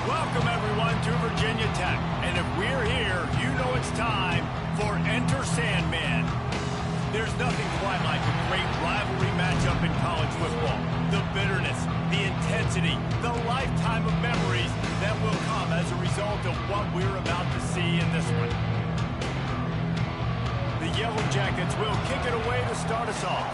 Welcome, everyone, to Virginia Tech. And if we're here, you know it's time for Enter Sandman. There's nothing quite like a great rivalry matchup in college football. The bitterness, the intensity, the lifetime of memories that will come as a result of what we're about to see in this one. The Yellow Jackets will kick it away to start us off.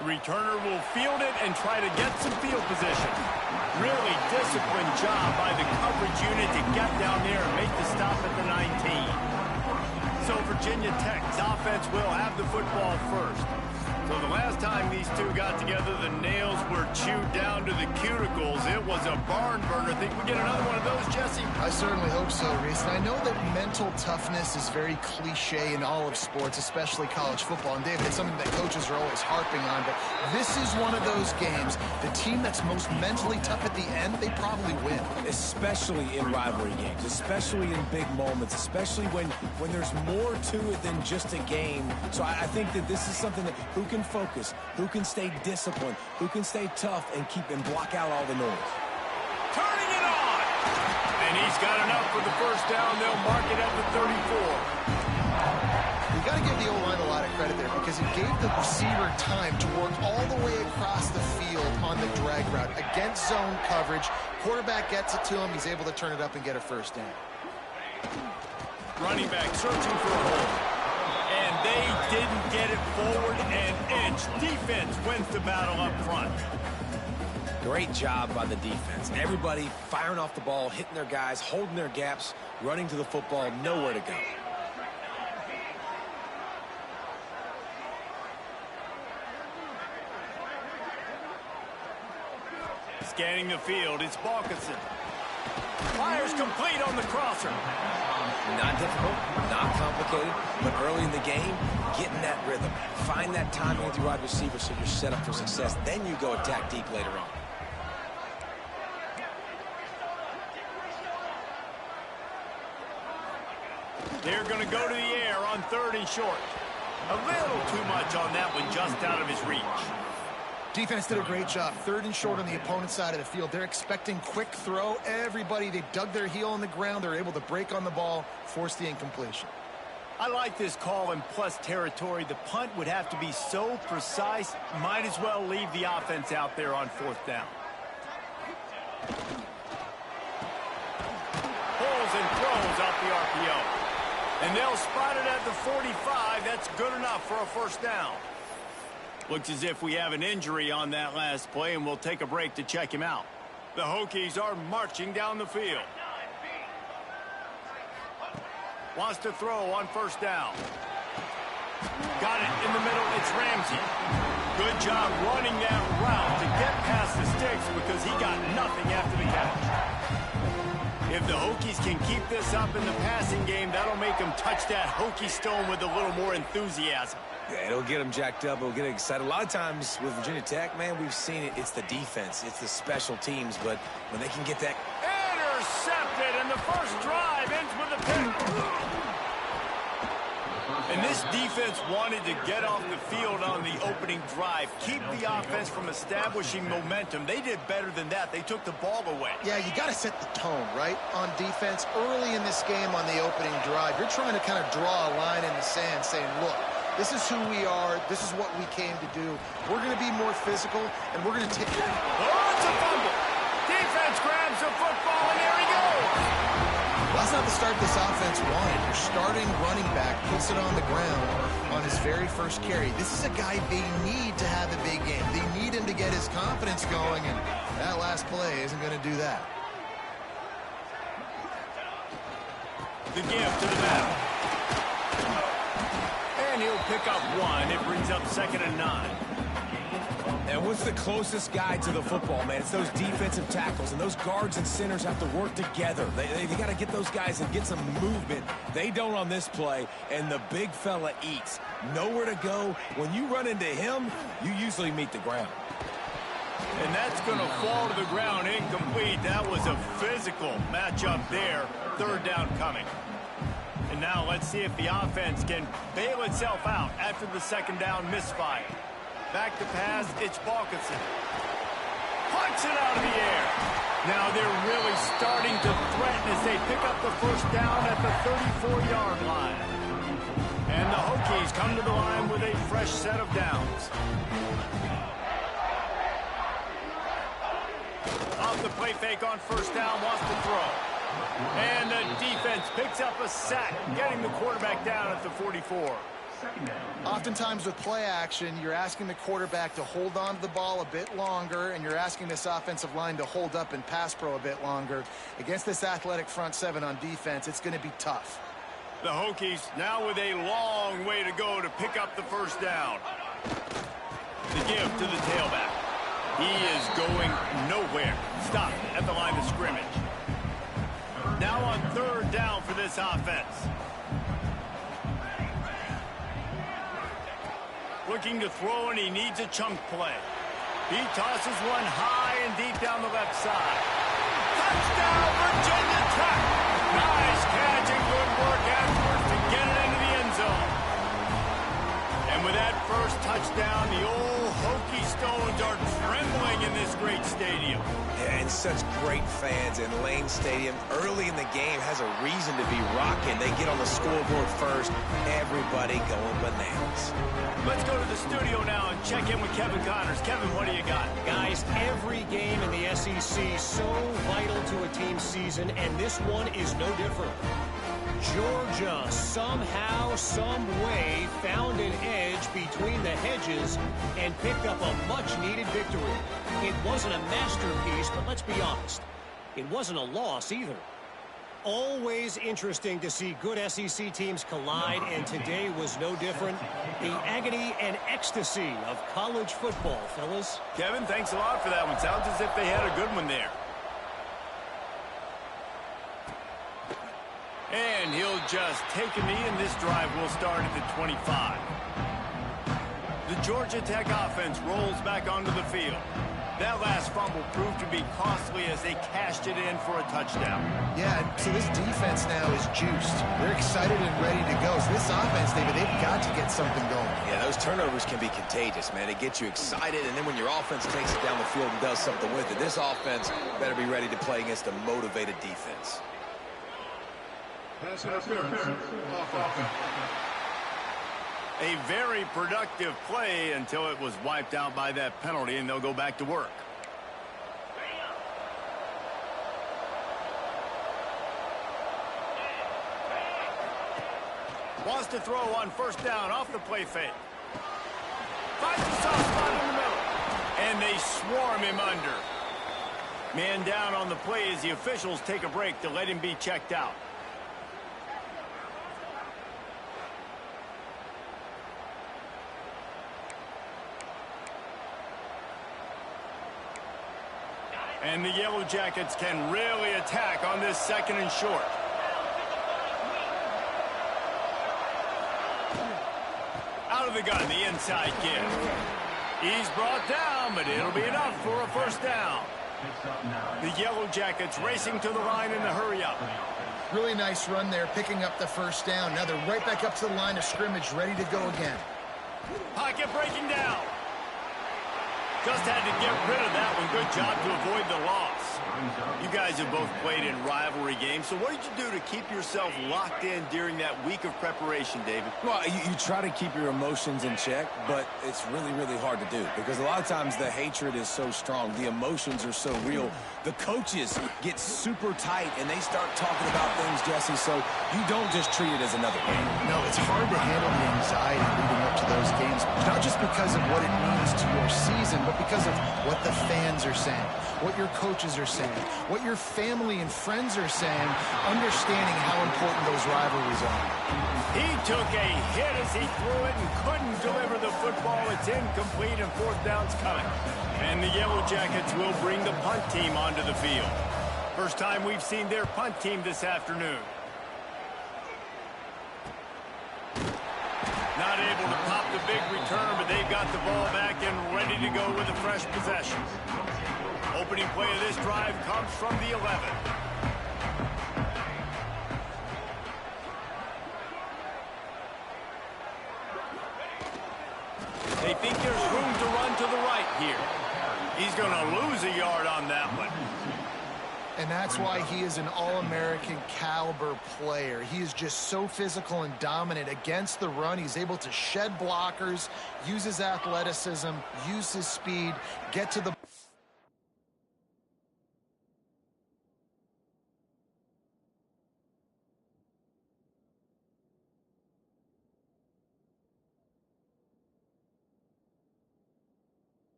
The returner will field it and try to get some field position. Really disciplined job by the coverage unit to get down there and make the stop at the 19. So Virginia Tech's offense will have the football first. So the last time these two got together, the nails were chewed down to the cuticles. It was a barn burner. Think we get another one of those, Jesse? I certainly hope so, Reese. And I know that mental toughness is very cliche in all of sports, especially college football. And, David, it's something that coaches are always harping on. But this is one of those games. The team that's most mentally tough at the end, they probably win. Especially in rivalry games, especially in big moments, especially when there's more to it than just a game. So I think that this is something that who can focus, who can stay disciplined, who can stay tough and block out all the noise. Turning it on! And he's got enough for the first down. They'll mark it at the 34. You got to give the O-line a lot of credit there because it gave the receiver time to work all the way across the field on the drag route against zone coverage. Quarterback gets it to him. He's able to turn it up and get a first down. Running back searching for a hole. And they didn't get it forward an inch. Defense wins the battle up front. Great job by the defense. Everybody firing off the ball, hitting their guys, holding their gaps, running to the football, nowhere to go. Scanning the field, it's Balkinson. Fires complete on the crosser. Not difficult, not complicated, but early in the game, getting that rhythm. Find that timing with your wide receiver so you're set up for success. Then you go attack deep later on. They're going to go to the air on 3rd and short. A little too much on that one, just out of his reach. Defense did a great job. 3rd and short on the opponent's side of the field. They're expecting quick throw. Everybody, they dug their heel on the ground. They're able to break on the ball, force the incompletion. I like this call in plus territory. The punt would have to be so precise, might as well leave the offense out there on 4th down. Pulls and throws out the RPO. And they'll spot it at the 45. That's good enough for a first down. Looks as if we have an injury on that last play, and we'll take a break to check him out. The Hokies are marching down the field. Wants to throw on 1st down. Got it in the middle. It's Ramsey. Good job running that route to get past the sticks because he got nothing after the catch. If the Hokies can keep this up in the passing game, that'll make them touch that Hokie stone with a little more enthusiasm. Yeah, it'll get them jacked up. It'll get them excited. A lot of times with Virginia Tech, man, we've seen it. It's the defense. It's the special teams. But when they can get that... Intercepted, and the first drive ends with a pick. And this defense wanted to get off the field on the opening drive. Keep the offense from establishing momentum. They did better than that. They took the ball away. Yeah, you got to set the tone, right, on defense. Early in this game on the opening drive, you're trying to kind of draw a line in the sand saying, look, this is who we are. This is what we came to do. We're going to be more physical, and we're going to take it. Oh, it's a fumble. Defense grabs the football, and there he goes. Well, that's not the start this offense wanted. Your starting running back puts it on the ground on his very first carry. This is a guy they need to have a big game. They need him to get his confidence going, and that last play isn't going to do that. The give to the battle. And he'll pick up 1. It brings up 2nd and 9. And what's the closest guy to the football, man? It's those defensive tackles, and those guards and centers have to work together. They got to get those guys and get some movement. They don't on this play, and the big fella eats. Nowhere to go. When you run into him, you usually meet the ground. And that's going to fall to the ground incomplete. That was a physical matchup there. 3rd down coming. And now let's see if the offense can bail itself out after the 2nd down misfire. Back to pass, it's Balkinson. Punts it out of the air. Now they're really starting to threaten as they pick up the first down at the 34-yard line. And the Hokies come to the line with a fresh set of downs. Off the play fake on first down, wants to throw. And the defense picks up a sack, getting the quarterback down at the 44. Oftentimes with play action, you're asking the quarterback to hold on to the ball a bit longer, and you're asking this offensive line to hold up in pass pro a bit longer. Against this athletic front seven on defense, it's going to be tough. The Hokies now with a long way to go to pick up the first down. The give to the tailback. He is going nowhere. Stop at the line of scrimmage. Now on third down for this offense. Looking to throw, and he needs a chunk play. He tosses one high and deep down the left side. Touchdown, Virginia Tech! Nice catch and good work afterwards to get it into the end zone. And with that first touchdown, the old Hokie Stones are trembling in this great stadium. Yeah, and such great fans in Lane Stadium. Early in the game has a reason to be rocking. They get on the scoreboard first. Everybody going bananas. Let's go to the studio now and check in with Kevin Connors. Kevin, what do you got? Guys, every game in the SEC so vital to a team's season, and this one is no different. Georgia somehow, some way found an edge between the hedges and picked up a much-needed victory. It wasn't a masterpiece, but let's be honest, it wasn't a loss either. Always interesting to see good SEC teams collide, and today was no different. The agony and ecstasy of college football, fellas. Kevin, thanks a lot for that one. Sounds as if they had a good one there. And he'll just take a knee, and this drive will start at the 25. The Georgia Tech offense rolls back onto the field. That last fumble proved to be costly as they cashed it in for a touchdown. Yeah, so this defense now is juiced. They're excited and ready to go. So this offense, David, they've got to get something going. Yeah, those turnovers can be contagious, man. It gets you excited, and then when your offense takes it down the field and does something with it, this offense better be ready to play against a motivated defense. Pass interference. Offense. A very productive play until it was wiped out by that penalty, and they'll go back to work. Wants to throw on first down off the play fake. Finds a soft spot in the middle. And they swarm him under. Man down on the play as the officials take a break to let him be checked out. And the Yellow Jackets can really attack on this second and short. Out of the gun, the inside give. He's brought down, but it'll be enough for a first down. The Yellow Jackets racing to the line in the hurry-up. Really nice run there, picking up the first down. Now they're right back up to the line of scrimmage, ready to go again. Pocket breaking down. Just had to get rid of that one. Good job to avoid the loss. You guys have both played in rivalry games, so what did you do to keep yourself locked in during that week of preparation, David? Well, you try to keep your emotions in check, but it's really, really hard to do because a lot of times the hatred is so strong. The emotions are so real. The coaches get super tight, and they start talking about things, Jesse, so you don't just treat it as another game. No, it's hard to handle the anxiety leading up to those games, not just because of what it means to your season, but because of what the fans are saying, what your coaches are saying, what your family and friends are saying, understanding how important those rivalries are. He took a hit as he threw it and couldn't deliver the football. It's incomplete and fourth down's coming. And the Yellow Jackets will bring the punt team onto the field. First time we've seen their punt team this afternoon. Not able to pop the big return, but they've got the ball back and ready to go with a fresh possession. Opening play of this drive comes from the 11. They think there's room to run to the right here. He's going to lose a yard on that one. And that's why he is an All-American caliber player. He is just so physical and dominant against the run. He's able to shed blockers, use his athleticism, use his speed, get to the...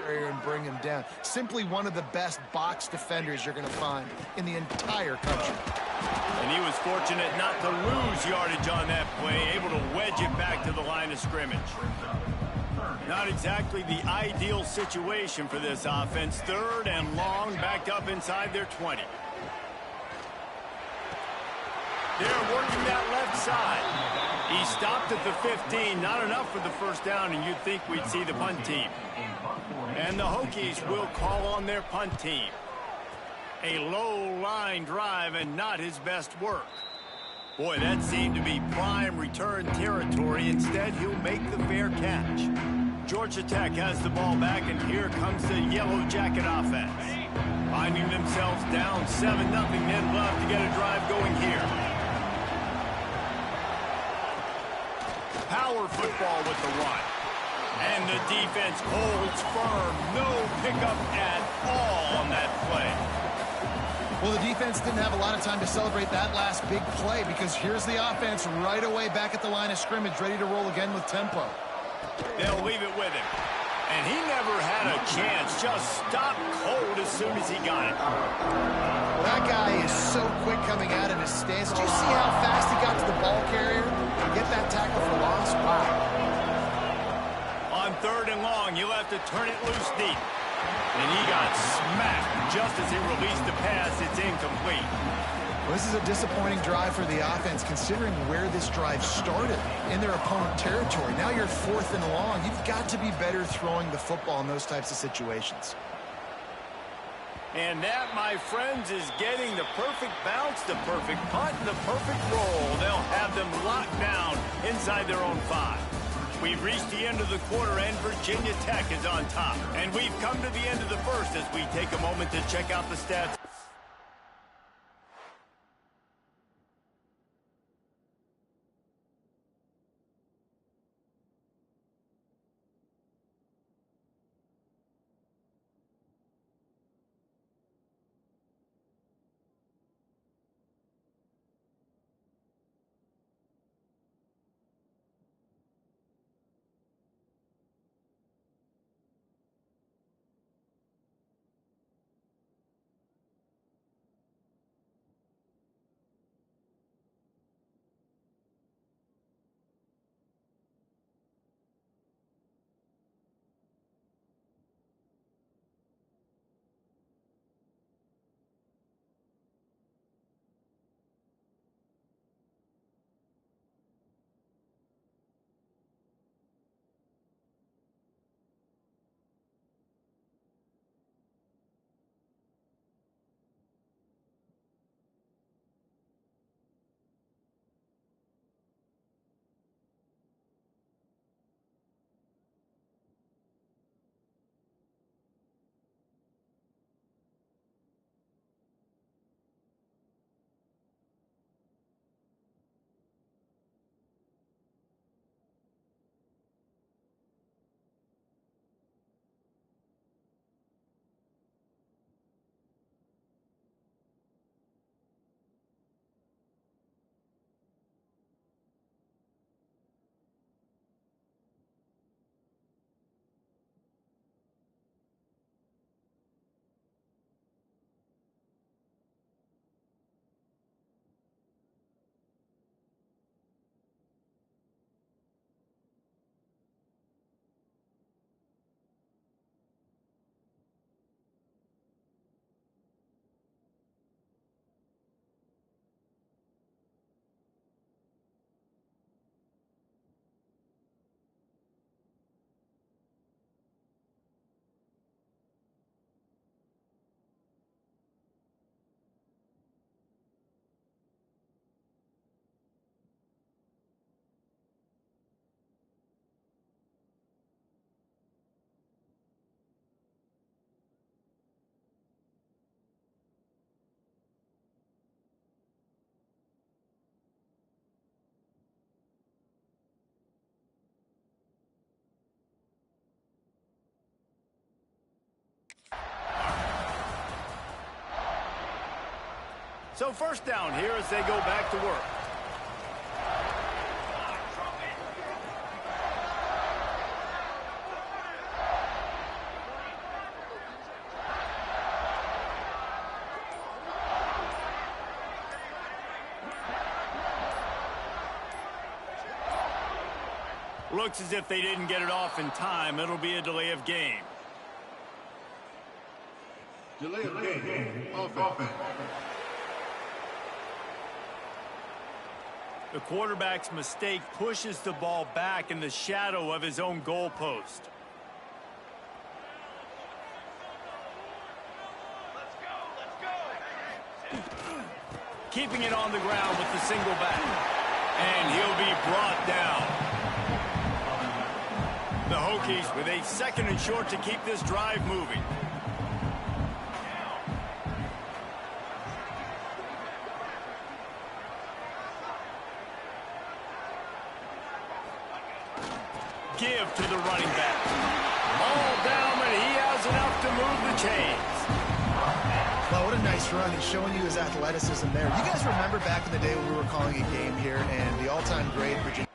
and bring him down. Simply one of the best box defenders you're going to find in the entire country. And he was fortunate not to lose yardage on that play, able to wedge it back to the line of scrimmage. Not exactly the ideal situation for this offense. Third and long, backed up inside their 20. They're working that left side. He stopped at the 15, not enough for the first down, and you'd think we'd see the punt team. And the Hokies will call on their punt team. A low-line drive and not his best work. Boy, that seemed to be prime return territory. Instead, he'll make the fair catch. Georgia Tech has the ball back, and here comes the Yellow Jacket offense. Finding themselves down 7-0, then love to get a drive going here. Power football with the run. And the defense holds firm. No pickup at all on that play. Well, the defense didn't have a lot of time to celebrate that last big play because here's the offense right away back at the line of scrimmage, ready to roll again with tempo. They'll leave it with him. And he never had a chance. Just stopped cold as soon as he got it. That guy is so quick coming out of his stance. Did you see how fast he got to the ball carrier? Get that tackle for loss? Wow. On third and long, you'll have to turn it loose deep. And he got smacked just as he released the pass. It's incomplete. Well, this is a disappointing drive for the offense, considering where this drive started in their opponent territory. Now you're fourth and long. You've got to be better throwing the football in those types of situations. And that, my friends, is getting the perfect bounce, the perfect punt, and the perfect roll. They'll have them locked down inside their own 5. We've reached the end of the quarter, and Virginia Tech is on top. And we've come to the end of the first as we take a moment to check out the stats. So first down here as they go back to work. Looks as if they didn't get it off in time. It'll be a delay of game. Delay of game. Offense. The quarterback's mistake pushes the ball back in the shadow of his own goalpost. Keeping it on the ground with the single back. And he'll be brought down. The Hokies with a 2nd and short to keep this drive moving. Give to the running back. Ball down, but he has enough to move the chains. Well, what a nice run. He's showing you his athleticism there. You guys remember back in the day when we were calling a game here and the all-time great Virginia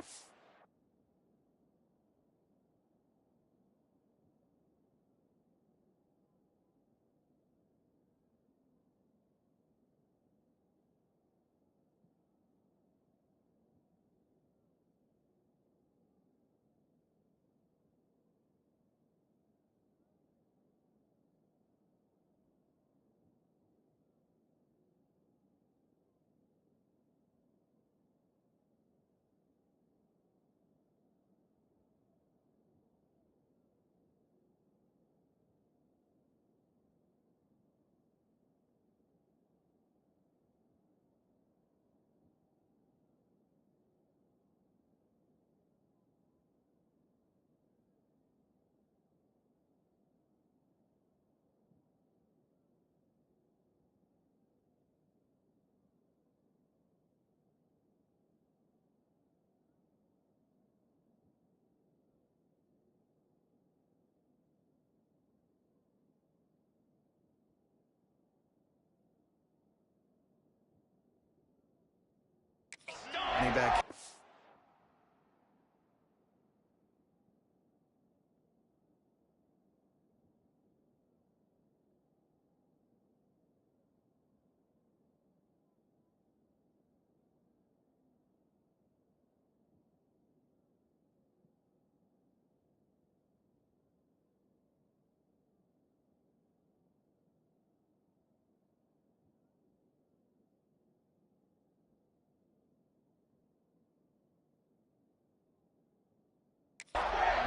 back.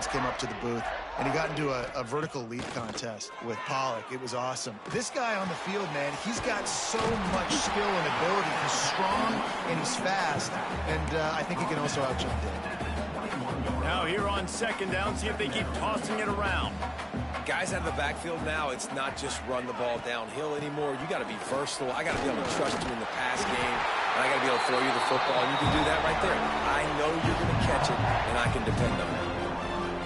Came up to the booth, and he got into a vertical leap contest with Pollock. It was awesome. This guy on the field, man, he's got so much skill and ability. He's strong, and he's fast, and I think he can also out-jump Dave. Now here on 2nd down, see if they keep tossing it around. Guys out of the backfield now, it's not just run the ball downhill anymore. You got to be versatile. I got to be able to trust you in the pass game, and I got to be able to throw you the football, and you can do that right there. I know you're going to catch it, and I can depend on it.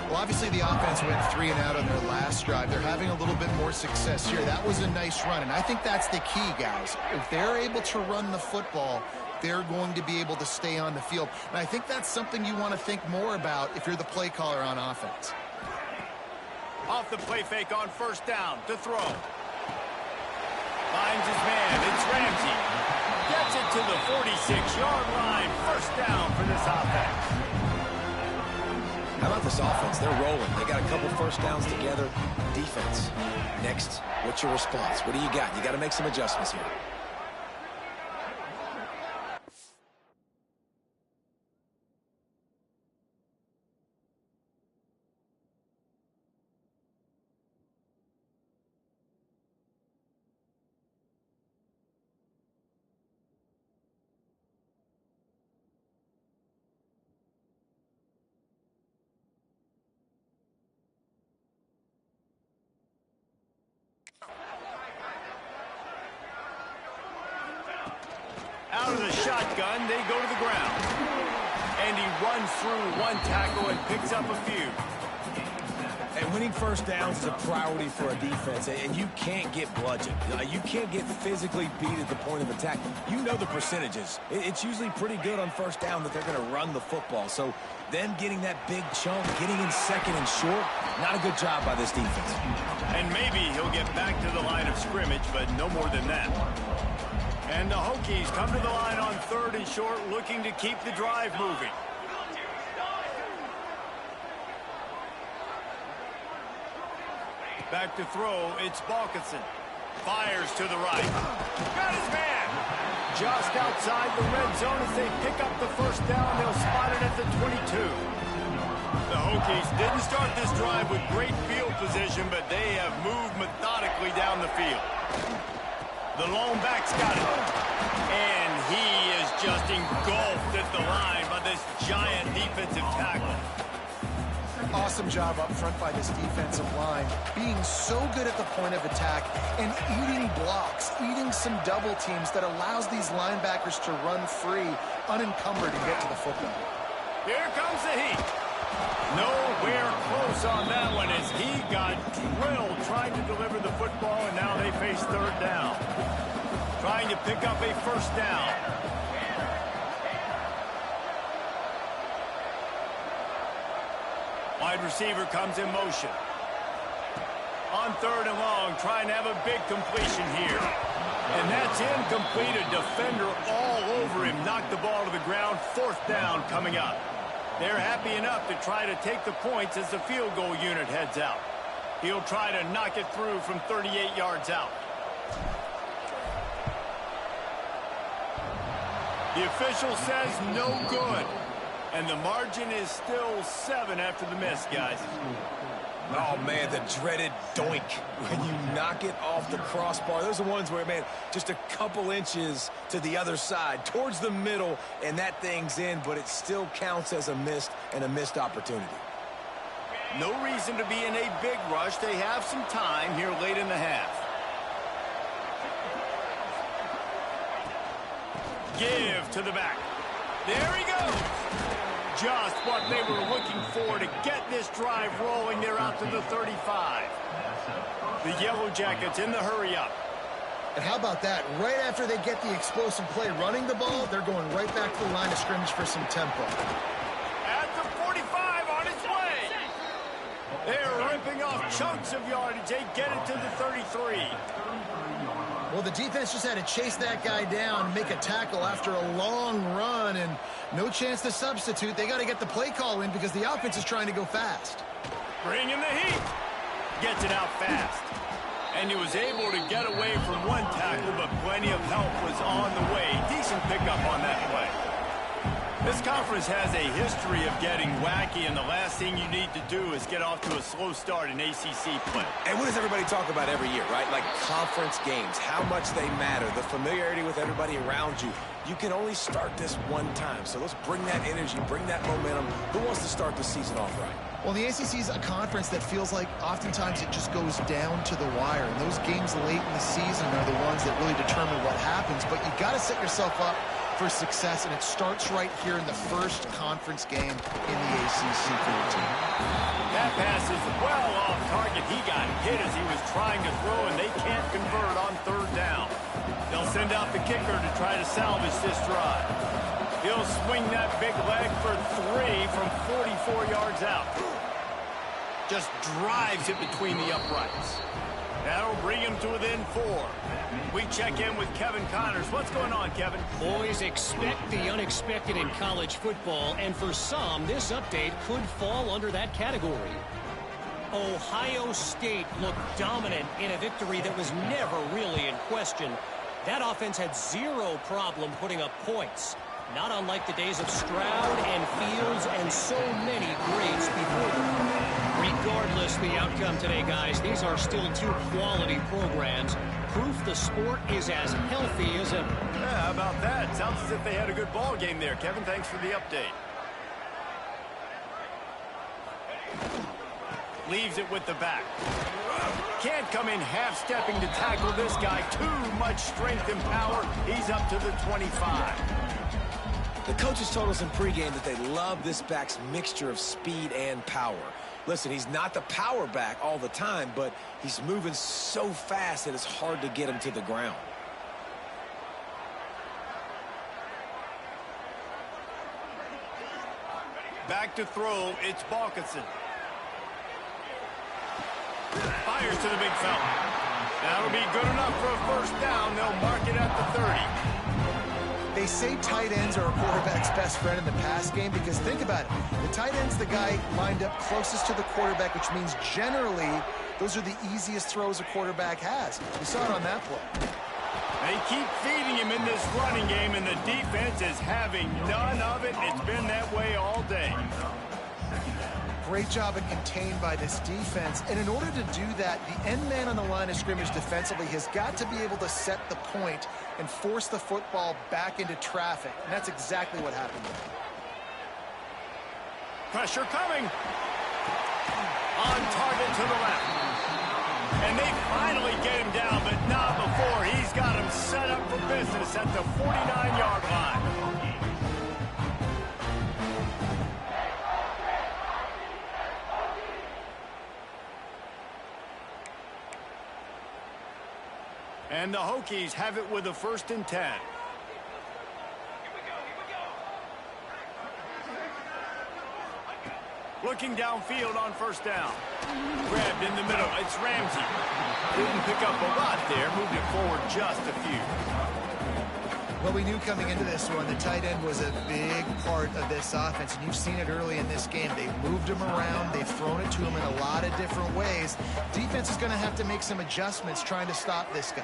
Well, obviously the offense went 3 and out on their last drive. They're having a little bit more success here. That was a nice run, and I think that's the key, guys. If they're able to run the football, they're going to be able to stay on the field. And I think that's something you want to think more about if you're the play caller on offense. Off the play fake on 1st down to throw. Finds his man. It's Ramsey. Gets it to the 46-yard line. 1st down for this offense. How about this offense? They're rolling. They got a couple 1st downs together. Defense. Next, what's your response? What do you got? You got to make some adjustments here. Out of the shotgun, they go to the ground. And he runs through 1 tackle and picks up a few. And Winning first downs is a priority for a defense, and you can't get bludgeoned. You can't get physically beat at the point of attack. You know the percentages. It's usually pretty good on first down that they're going to run the football. So them getting that big chunk, getting in second and short, not a good job by this defense. And maybe he'll get back to the line of scrimmage, but no more than that. And the Hokies come to the line on 3rd and short, looking to keep the drive moving. Back to throw, it's Balkinson. Fires to the right. Got his man! Just outside the red zone as they pick up the first down. They'll spot it at the 22. The Hokies didn't start this drive with great field position, but they have moved methodically down the field. The lone back's got it. And he is just engulfed at the line by this giant defensive tackle. Awesome job up front by this defensive line, being so good at the point of attack and eating blocks, eating some double teams that allows these linebackers to run free, unencumbered, and get to the football. Here comes the heat. Nowhere close on that one as he got drilled trying to deliver the football, and now they face 3rd down. Trying to pick up a first down. Wide receiver comes in motion. On 3rd and long, trying to have a big completion here. And that's incomplete. A defender all over him. Knocked the ball to the ground. 4th down coming up. They're happy enough to try to take the points as the field goal unit heads out. He'll try to knock it through from 38 yards out. The official says no good. And the margin is still 7 after the miss, guys. Oh, man, the dreaded doink. When you knock it off the crossbar, those are ones where, man, just a couple inches to the other side, towards the middle, and that thing's in, but it still counts as a missed opportunity. No reason to be in a big rush. They have some time here late in the half. Give to the back. There he goes. Just what they were looking for to get this drive rolling. They're out to the 35. The Yellow Jackets in the hurry-up. And how about that? Right after they get the explosive play running the ball, they're going right back to the line of scrimmage for some tempo. At the 45 on its way. They're ripping off chunks of yardage. They get it to the 33. Well, the defense just had to chase that guy down and make a tackle after a long run, and no chance to substitute. They got to get the play call in because the offense is trying to go fast. Bring in the heat. Gets it out fast. And he was able to get away from one tackle, but plenty of help was on the way. Decent pickup on that play. This conference has a history of getting wacky, and the last thing you need to do is get off to a slow start in ACC play. And what does everybody talk about every year, right? Like conference games, how much they matter, the familiarity with everybody around you. You can only start this one time, so let's bring that energy, bring that momentum. Who wants to start the season off right? Well, the ACC is a conference that feels like oftentimes it just goes down to the wire. And those games late in the season are the ones that really determine what happens. But you got to set yourself up for success, and it starts right here in the first conference game in the ACC for your team. That pass is well off target. He got hit as he was trying to throw, and they can't convert on 3rd down. They'll send out the kicker to try to salvage this drive. He'll swing that big leg for 3 from 44 yards out. Just drives it between the uprights. That'll bring him to within 4. We check in with Kevin Connors. What's going on, Kevin? Boys, expect the unexpected in college football, and for some, this update could fall under that category. Ohio State looked dominant in a victory that was never really in question. That offense had zero problem putting up points. Not unlike the days of Stroud and Fields and so many greats before them. Regardless the outcome today, guys, these are still 2 quality programs. Proof the sport is as healthy as ever. Yeah, how about that? Sounds as if they had a good ball game there. Kevin, thanks for the update. Leaves it with the back. Can't come in half-stepping to tackle this guy. Too much strength and power. He's up to the 25. The coaches told us in pregame that they love this back's mixture of speed and power. Listen, he's not the power back all the time, but he's moving so fast that it's hard to get him to the ground. Back to throw, it's Balkinson. Fires to the big fella. That'll be good enough for a first down. They'll mark it at the 30. They say tight ends are a quarterback's best friend in the pass game because think about it. The tight end's the guy lined up closest to the quarterback, which means generally those are the easiest throws a quarterback has. We saw it on that play. They keep feeding him in this running game, and the defense is having none of it. It's been that way all day. Great job of contained by this defense. And in order to do that, the end man on the line of scrimmage defensively has got to be able to set the point and force the football back into traffic. And that's exactly what happened there. Pressure coming. On target to the left. And they finally get him down, but not before. He's got him set up for business at the 49-yard line. And the Hokies have it with a 1st and 10. Looking downfield on first down. Grabbed in the middle. It's Ramsey. Didn't pick up a lot there. Moved it forward just a few. Well, we knew coming into this one, the tight end was a big part of this offense, and you've seen it early in this game. They've moved him around. They've thrown it to him in a lot of different ways. Defense is going to have to make some adjustments trying to stop this guy.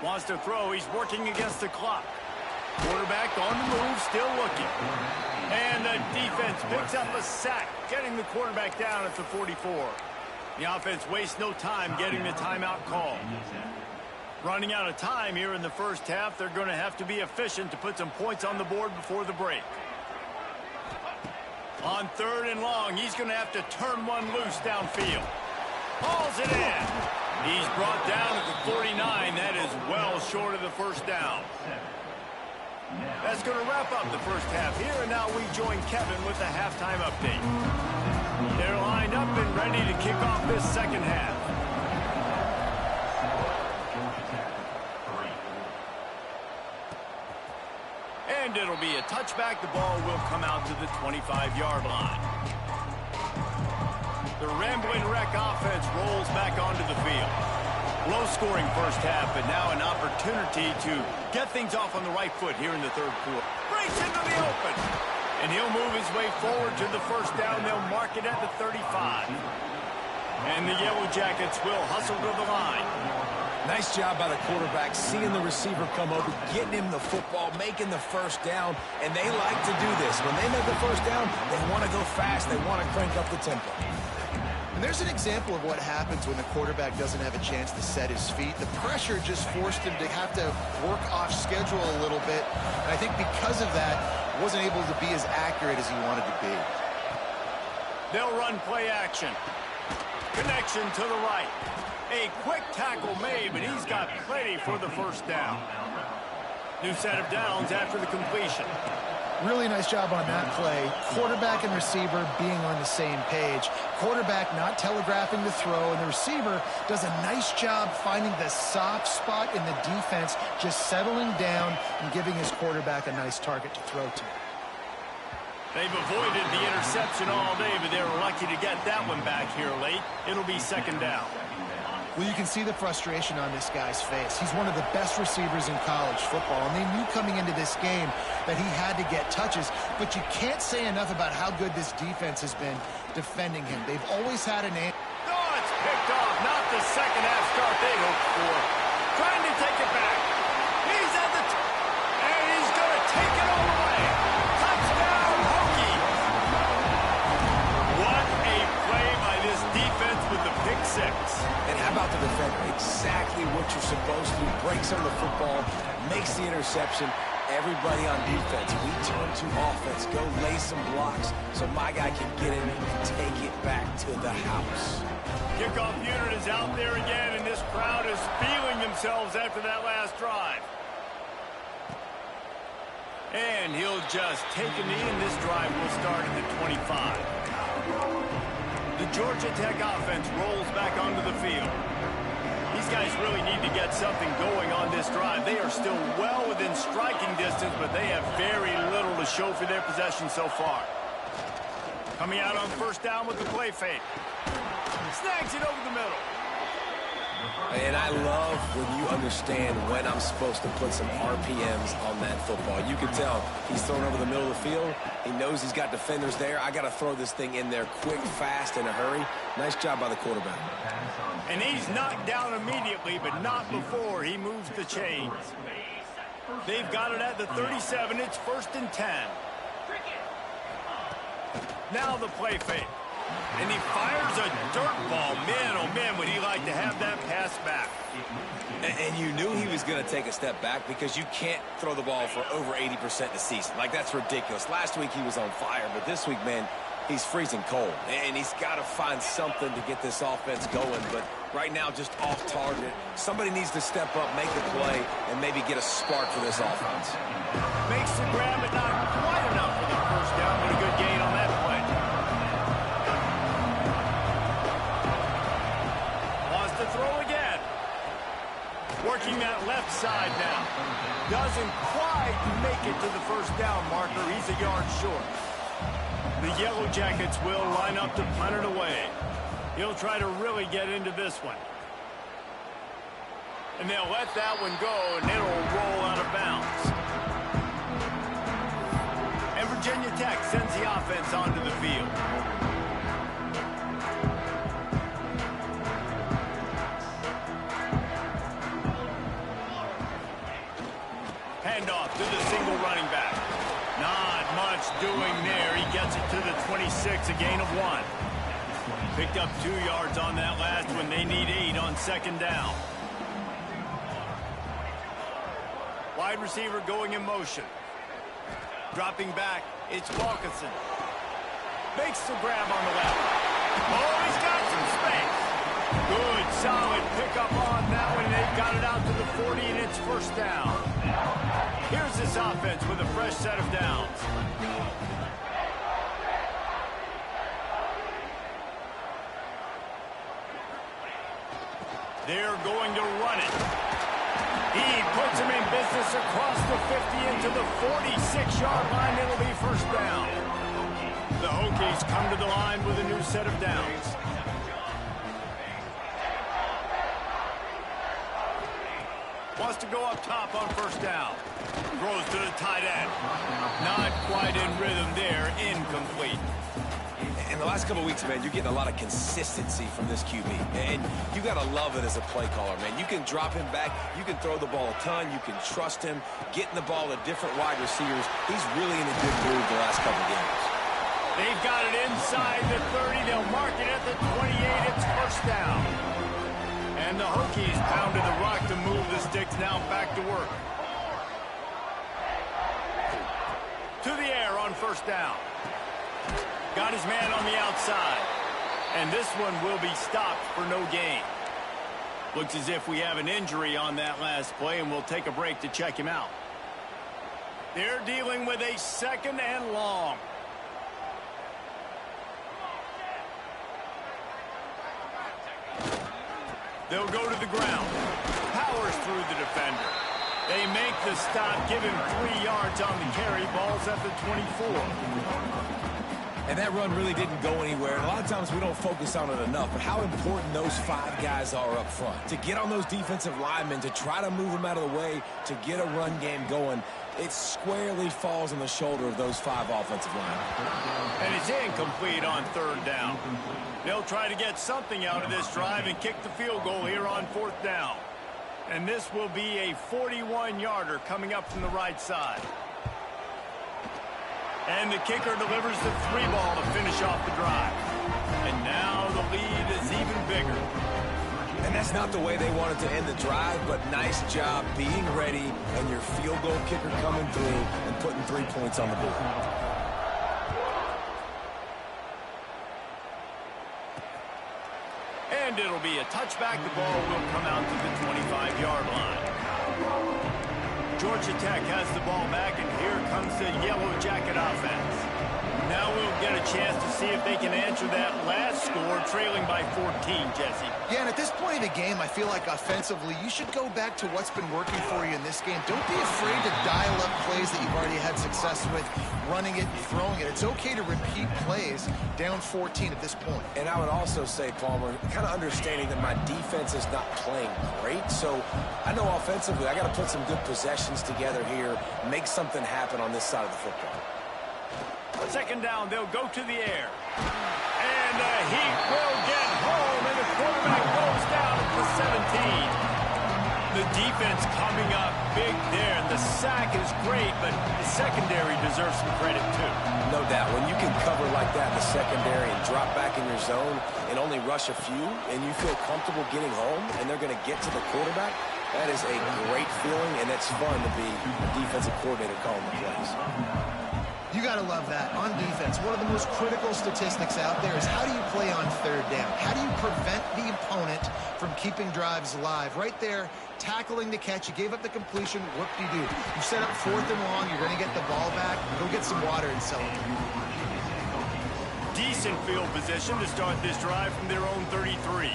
Wants to throw. He's working against the clock. Quarterback on the move, still looking. And the defense picks up a sack, getting the quarterback down at the 44. The offense wastes no time getting the timeout call. Running out of time here in the first half. They're going to have to be efficient to put some points on the board before the break. On 3rd and long, he's going to have to turn one loose downfield. Hauls it in. He's brought down at the 49. That is well short of the first down. That's going to wrap up the first half here, and now we join Kevin with the halftime update. They're lined up and ready to kick off this second half. And it'll be a touchback. The ball will come out to the 25-yard line. The Rambling Wreck offense rolls back onto the field. Low-scoring first half, but now an opportunity to get things off on the right foot here in the third quarter. Breaks into the open. And he'll move his way forward to the first down. They'll mark it at the 35. And the Yellow Jackets will hustle to the line. Nice job by the quarterback, seeing the receiver come over, getting him the football, making the first down, and they like to do this. When they make the first down, they want to go fast. They want to crank up the tempo. And there's an example of what happens when the quarterback doesn't have a chance to set his feet. The pressure just forced him to have to work off schedule a little bit. And I think because of that, wasn't able to be as accurate as he wanted to be. They'll run play action. Connection to the right. A quick tackle made, but he's got plenty for the first down. New set of downs after the completion. Really nice job on that play. Quarterback and receiver being on the same page. Quarterback not telegraphing the throw, and the receiver does a nice job finding the soft spot in the defense, just settling down and giving his quarterback a nice target to throw to. They've avoided the interception all day, but they were lucky to get that one back here late. It'll be second down. Well, you can see the frustration on this guy's face. He's one of the best receivers in college football, and they knew coming into this game that he had to get touches, but you can't say enough about how good this defense has been defending him. They've always had an answer. Oh, it's picked off. Not the second half start they hoped for. Trying to take it back. He's at the and he's going to take it all the way. Touchdown, Hokies. What a play by this defense with the pick six. And how about the defender? Exactly what you're supposed to. Breaks on the football, makes the interception. Everybody on defense, we turn to offense. Go lay some blocks so my guy can get in and take it back to the house. Kickoff unit is out there again, and this crowd is feeling themselves after that last drive. And he'll just take a knee, and this drive will start at the 25. The Georgia Tech offense rolls back onto the field. These guys really need to get something going on this drive. They are still well within striking distance, but they have very little to show for their possession so far. Coming out on first down with the play fake. Snags it over the middle. And I love when you understand when I'm supposed to put some RPMs on that football. You can tell he's thrown over the middle of the field. He knows he's got defenders there. I got to throw this thing in there quick, fast, in a hurry. Nice job by the quarterback. And he's knocked down immediately, but not before he moves the chains. They've got it at the 37. It's 1st and 10. Now the play fake. And he fires a dirt ball. Man, oh man, would he like to have that pass back. And you knew he was going to take a step back because you can't throw the ball for over 80% in the season. Like, that's ridiculous. Last week he was on fire, but this week, man, he's freezing cold. And he's got to find something to get this offense going. But right now, just off target. Somebody needs to step up, make a play, and maybe get a spark for this offense. Makes the grab, but not quite enough for the first down, but a good gain on that play. To throw again. Working that left side now. Doesn't quite make it to the first down marker. He's a yard short. The Yellow Jackets will line up to punt it away. He'll try to really get into this one. And they'll let that one go, and it'll roll out of bounds. And Virginia Tech sends the offense onto the field. Handoff to the single running back. Not much doing there. He gets it to the 26, a gain of 1. Picked up 2 yards on that last one. They need 8 on second down. Wide receiver going in motion. Dropping back, it's Wilkinson. Makes the grab on the left. Oh, he's got some space. Good, solid pickup on that one. They've got it out to the 40, and it's first down. Here's this offense with a fresh set of downs. They're going to run it. He puts him in business across the 50 into the 46-yard line. It'll be first down. The Hokies come to the line with a new set of downs. Wants to go up top on first down. Throws to the tight end. Not quite in rhythm there. Incomplete. In the last couple of weeks, man, you're getting a lot of consistency from this QB. And you got to love it as a play caller, man. You can drop him back. You can throw the ball a ton. You can trust him. Getting the ball to different wide receivers. He's really in a good mood the last couple of games. They've got it inside the 30. They'll mark it at the 28. It's first down. And the Hokies pounded the rock to move the sticks. Now back to work. To the air on first down. Got his man on the outside. And this one will be stopped for no gain. Looks as if we have an injury on that last play, and we'll take a break to check him out. They're dealing with a 2nd and long. They'll go to the ground. Powers through the defender. They make the stop, give him 3 yards on the carry. Ball's at the 24. And that run really didn't go anywhere. And a lot of times we don't focus on it enough, but how important those 5 guys are up front. To get on those defensive linemen, to try to move them out of the way, to get a run game going, it squarely falls on the shoulder of those 5 offensive linemen. And it's incomplete on 3rd down. They'll try to get something out of this drive and kick the field goal here on 4th down. And this will be a 41-yarder coming up from the right side. And the kicker delivers the 3 ball to finish off the drive. And now the lead is even bigger. And that's not the way they wanted to end the drive, but nice job being ready and your field goal kicker coming through and putting 3 points on the board. And it'll be a touchback. The ball will come out to the 25-yard line. Georgia Tech has the ball back, and here comes the Yellow Jacket offense. Now we'll get a chance to see if they can answer that last score, trailing by 14, Jesse. Yeah, and at this point of the game, I feel like offensively, you should go back to what's been working for you in this game. Don't be afraid to dial up plays that you've already had success with, running it and throwing it. It's okay to repeat plays down 14 at this point. And I would also say, Palmer, kind of understanding that my defense is not playing great. So I know offensively, I got to put some good possessions together here, make something happen on this side of the football. Second down, they'll go to the air. And he will get home, and the quarterback goes down at the 17. The defense coming up big there, and the sack is great, but the secondary deserves some credit too. No doubt. When you can cover like that in the secondary and drop back in your zone and only rush a few, and you feel comfortable getting home, and they're going to get to the quarterback, that is a great feeling, and it's fun to be a defensive coordinator calling the plays. You got to love that. On defense, one of the most critical statistics out there is how do you play on third down? How do you prevent the opponent from keeping drives alive? Right there, tackling the catch. You gave up the completion. Whoop-de-doo. You set up 4th and long. You're going to get the ball back. Go get some water and sell it. Decent field position to start this drive from their own 33.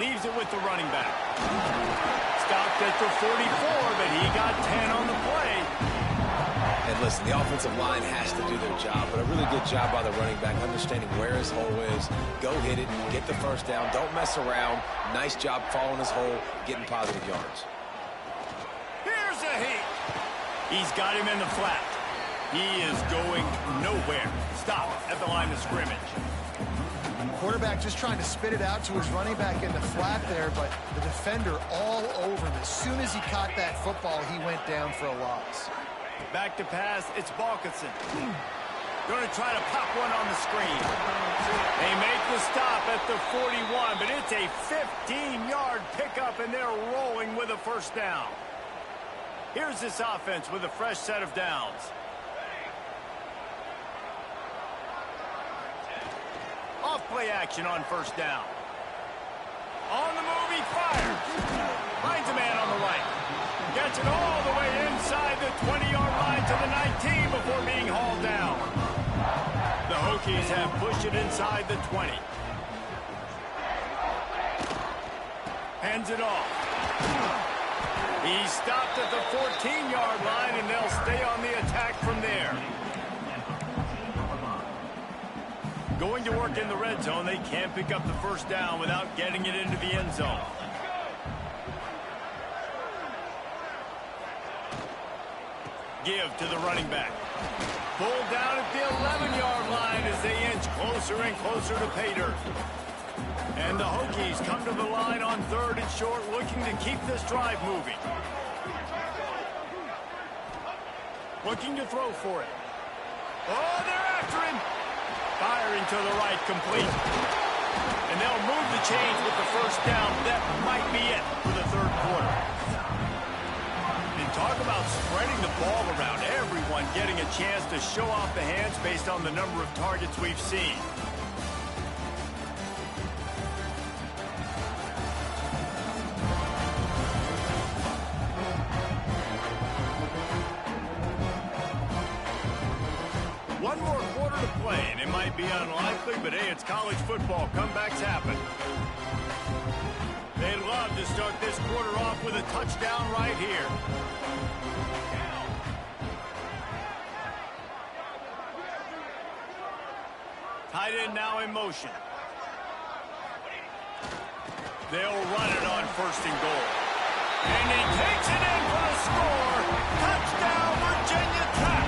Leaves it with the running back. Stopped at the 44, but he got 10 on the play. And listen, the offensive line has to do their job, but a really good job by the running back, understanding where his hole is. Go hit it, get the first down, don't mess around. Nice job following his hole, getting positive yards. Here's a hit. He's got him in the flat. He is going nowhere. Stop at the line of scrimmage. Quarterback just trying to spit it out to his running back in the flat there, but the defender all over him. As soon as he caught that football, he went down for a loss. Back to pass, it's Balkinson. Going to try to pop one on the screen. They make the stop at the 41, but it's a 15-yard pickup, and they're rolling with a first down. Here's this offense with a fresh set of downs. Off-play action on first down. On the move, he fires. Finds a man on the right. Gets it all the way inside the 20-yard line to the 19 before being hauled down. The Hokies have pushed it inside the 20. Hands it off. He stopped at the 14-yard line, and they'll stay on the attack from there. Going to work in the red zone, they can't pick up the first down without getting it into the end zone. Give to the running back. Pulled down at the 11-yard line as they inch closer and closer to pay dirt. And the Hokies come to the line on 3rd and short, looking to keep this drive moving. Looking to throw for it. Oh, they're after him. Firing to the right, complete. And they'll move the chains with the first down. That might be it for the 3rd quarter. And talk about spreading the ball around. Everyone getting a chance to show off the hands based on the number of targets we've seen. One more quarter to play, and it might be unlikely, but hey, it's college football. Comebacks happen. They'd love to start this quarter off with a touchdown right here. Tight end now in motion. They'll run it on 1st and goal. And he takes it in for the score. Touchdown, Virginia Tech.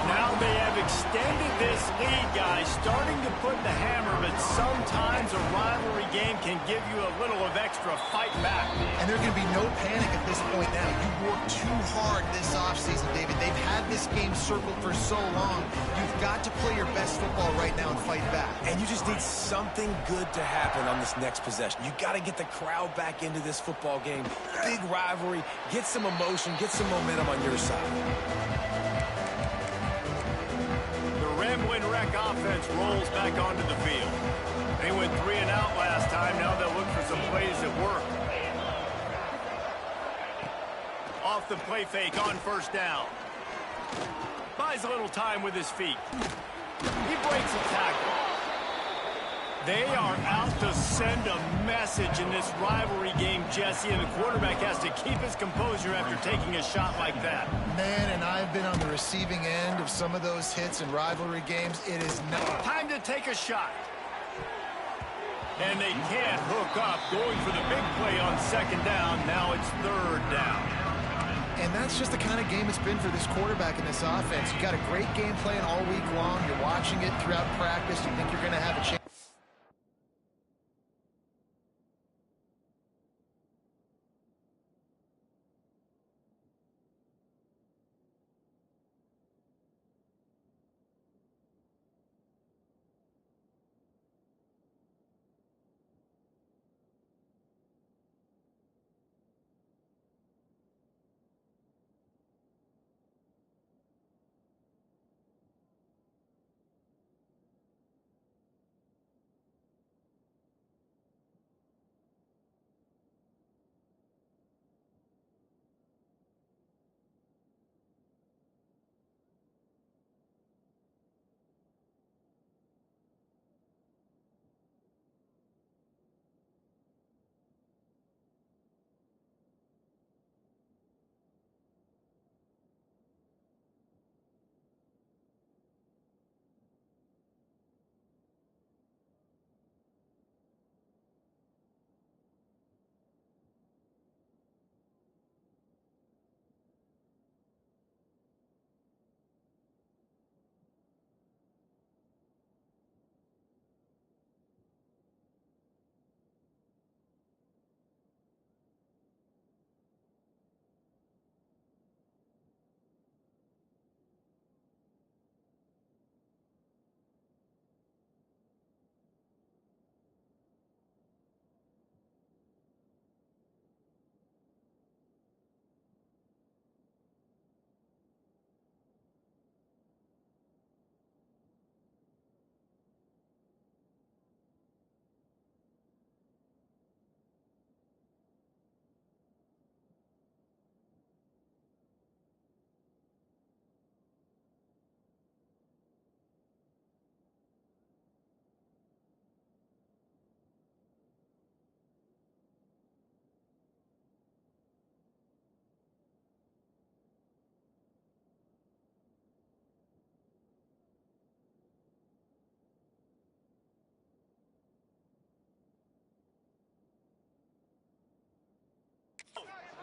Now they have extended this lead, guys, starting to put the hammer, but sometimes a rivalry game can give you a little of extra fight back. And there can be no panic at this point now. You worked too hard this offseason, David. They've had this game circled for so long. You've got to play your best football right now and fight back. And you just need something good to happen on this next possession. You got to get the crowd back into this football game. Big rivalry. Get some emotion. Get some momentum on your side. Rambling Wreck offense rolls back onto the field. They went 3 and out last time. Now they'll look for some plays that work. Off the play fake on first down. Buys a little time with his feet. He breaks a tackle. They are out to send a message in this rivalry game, Jesse, and the quarterback has to keep his composure after taking a shot like that. Man, and I've been on the receiving end of some of those hits in rivalry games. It is not time to take a shot. And they can't hook up, going for the big play on second down. Now it's third down. And that's just the kind of game it's been for this quarterback in this offense. You got a great game plan all week long. You're watching it throughout practice. You think you're going to have a chance.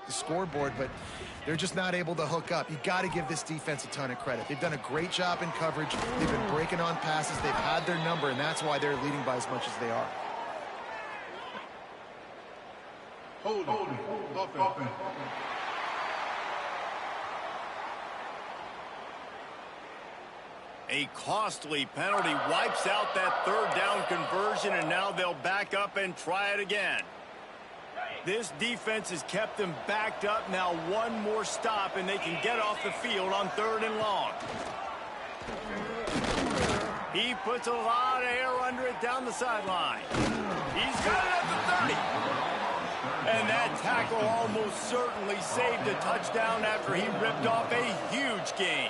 The scoreboard, but they're just not able to hook up. You got to give this defense a ton of credit. They've done a great job in coverage. They've been breaking on passes. They've had their number, and that's why they're leading by as much as they are. Holding. Offense. A costly penalty wipes out that third down conversion, and now they'll back up and try it again. This defense has kept them backed up. Now one more stop, and they can get off the field on third and long. He puts a lot of air under it down the sideline. He's got it at the 30. And that tackle almost certainly saved a touchdown after he ripped off a huge gain.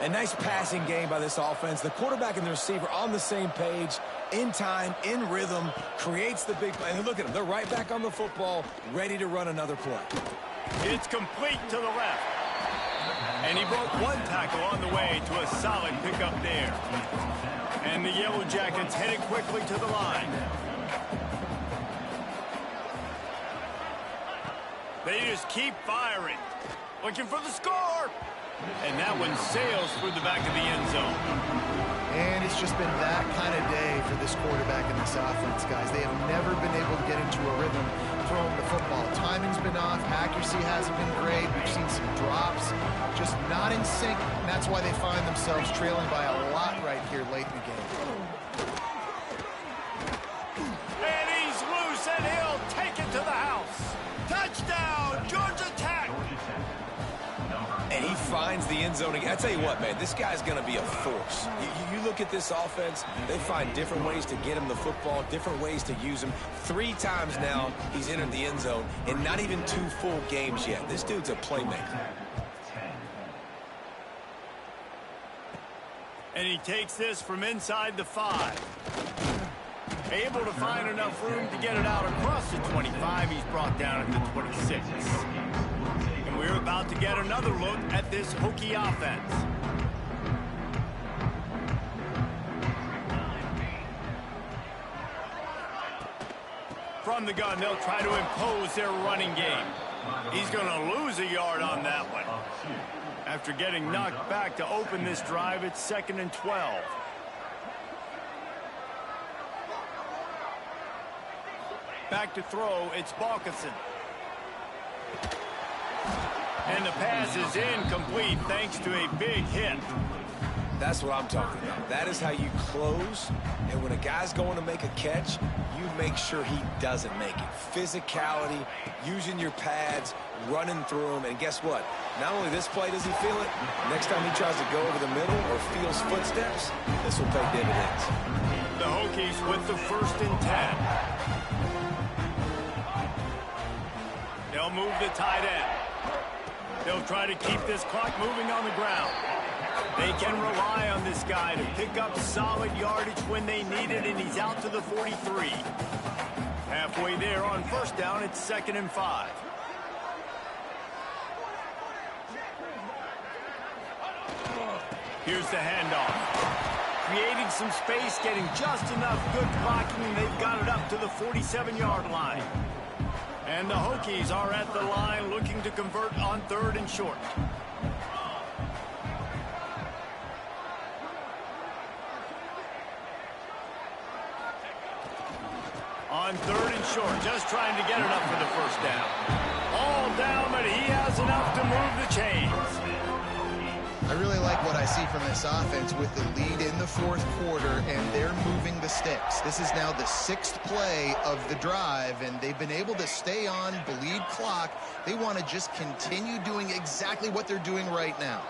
A nice passing game by this offense. The quarterback and the receiver on the same page, in time, in rhythm, creates the big play. And look at them. They're right back on the football, ready to run another play. It's complete to the left. And he broke one tackle on the way to a solid pickup there. And the Yellow Jackets headed quickly to the line. They just keep firing. Looking for the score. And that one sails through the back of the end zone. And it's just been that kind of day for this quarterback and this offense, guys. They have never been able to get into a rhythm throwing the football. Timing's been off. Accuracy hasn't been great. We've seen some drops. Just not in sync. And that's why they find themselves trailing by a lot right here late in the game. And he's loose, and he'll take it to the house. Touchdown, Georgia Tech. And he finds the end zone. I tell you what, man, this guy's going to be a force. You look at this offense, they find different ways to get him the football, different ways to use him. 3 times now he's entered the end zone, and not even 2 full games yet. This dude's a playmaker. And he takes this from inside the 5. Able to find enough room to get it out across the 25. He's brought down at the 26. And we're about to get another look at this Hokie offense. From the gun, they'll try to impose their running game. He's going to lose a yard on that one. After getting knocked back to open this drive, it's 2nd and 12. Back to throw, it's Balkinson. And the pass is incomplete thanks to a big hit. That's what I'm talking about. That is how you close. And when a guy's going to make a catch, you make sure he doesn't make it. Physicality, using your pads, running through them. And guess what? Not only this play does he feel it, next time he tries to go over the middle or feels footsteps, this will pay dividends. The Hokies with the 1st and 10. They'll move the tight end. They'll try to keep this clock moving on the ground. They can rely on this guy to pick up solid yardage when they need it, and he's out to the 43. Halfway there on 1st down, it's 2nd and 5. Here's the handoff. Creating some space, getting just enough good blocking, and they've got it up to the 47-yard line. And the Hokies are at the line looking to convert on 3rd and short. On 3rd and short, just trying to get it up for the 1st down. All down, but he has enough to move the chains. I really like what I see from this offense with the lead in the 4th quarter, and they're moving the sticks. This is now the 6th play of the drive, and they've been able to stay on, bleed clock. They want to just continue doing exactly what they're doing right now.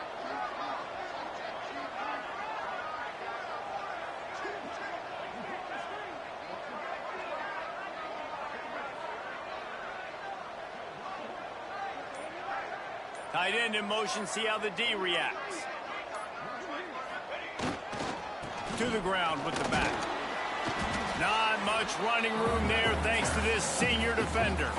Tight end in motion, see how the D reacts. To the ground with the back. Not much running room there thanks to this senior defender.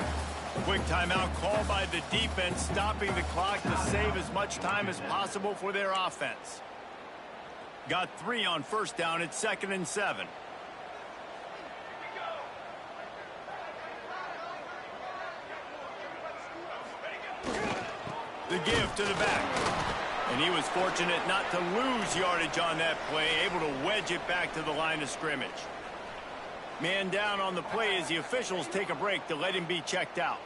Quick timeout call by the defense, stopping the clock to save as much time as possible for their offense. Got 3 on 1st down, it's 2nd and 7. The give to the back. And he was fortunate not to lose yardage on that play, able to wedge it back to the line of scrimmage. Man down on the play as the officials take a break to let him be checked out.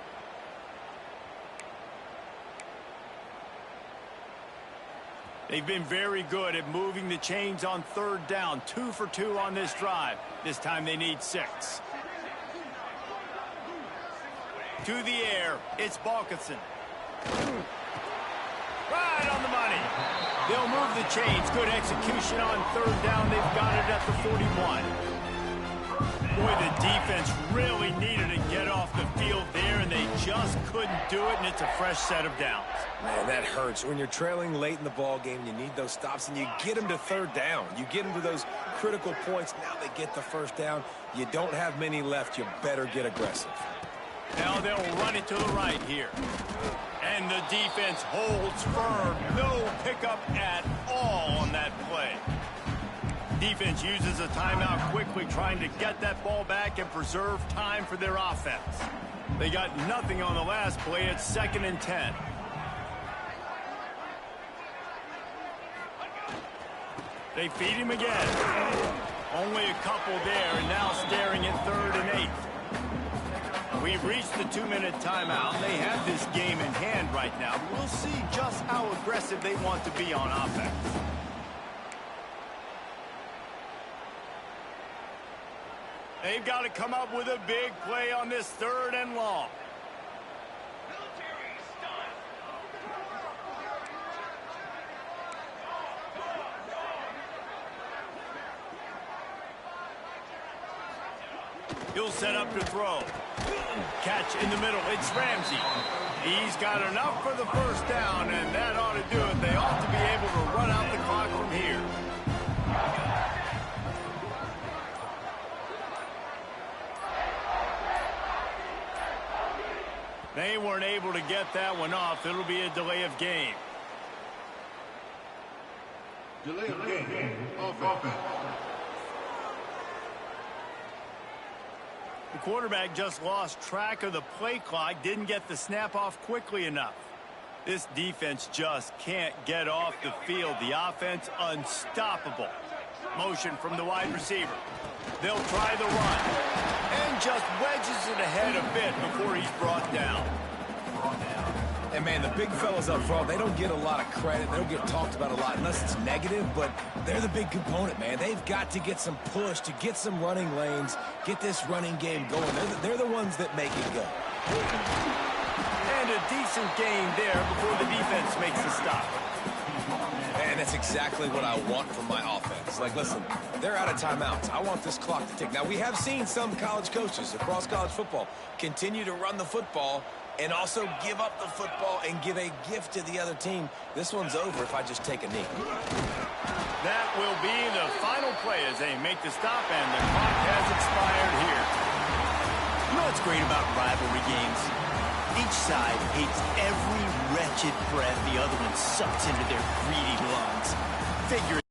They've been very good at moving the chains on 3rd down. 2 for 2 on this drive. This time they need 6. To the air, it's Balkinson. Right on the money. They'll move the chains. Good execution on 3rd down. They've got it at the 41. Boy, the defense really needed to get off the field there, and they just couldn't do it, and it's a fresh set of downs. Man, that hurts. When you're trailing late in the ball game, you need those stops, and you get them to 3rd down. You get them to those critical points. Now they get the 1st down. You don't have many left. You better get aggressive. Now they'll run it to the right here. And the defense holds firm. No pickup at all on that play. Defense uses a timeout quickly, trying to get that ball back and preserve time for their offense. They got nothing on the last play. It's 2nd and 10. They feed him again. Only a couple there, and now staring at 3rd and 8. We've reached the 2-minute timeout. They have this game in hand right now. We'll see just how aggressive they want to be on offense. They've got to come up with a big play on this 3rd and long. He'll set up to throw. Catch in the middle. It's Ramsey. He's got enough for the first down, and that ought to do it. They ought to be able to run out the clock from here. They weren't able to get that one off. It'll be a delay of game. Delay of game. Offense. The quarterback just lost track of the play clock, didn't get the snap off quickly enough. This defense just can't get off the field. The offense unstoppable. Motion from the wide receiver. They'll try the run. And just wedges it ahead a bit before he's brought down. And, man, the big fellas up front, they don't get a lot of credit. They don't get talked about a lot unless it's negative, but they're the big component, man. They've got to get some push, to get some running lanes, get this running game going. They're the ones that make it go. And a decent gain there before the defense makes the stop. And that's exactly what I want from my offense. Like, listen, they're out of timeouts. I want this clock to tick. Now, we have seen some college coaches across college football continue to run the football and also give up the football and give a gift to the other team. This one's over if I just take a knee. That will be the final play as they make the stop, and the clock has expired here. You know what's great about rivalry games? Each side hates every wretched breath the other one sucks into their greedy lungs. Figure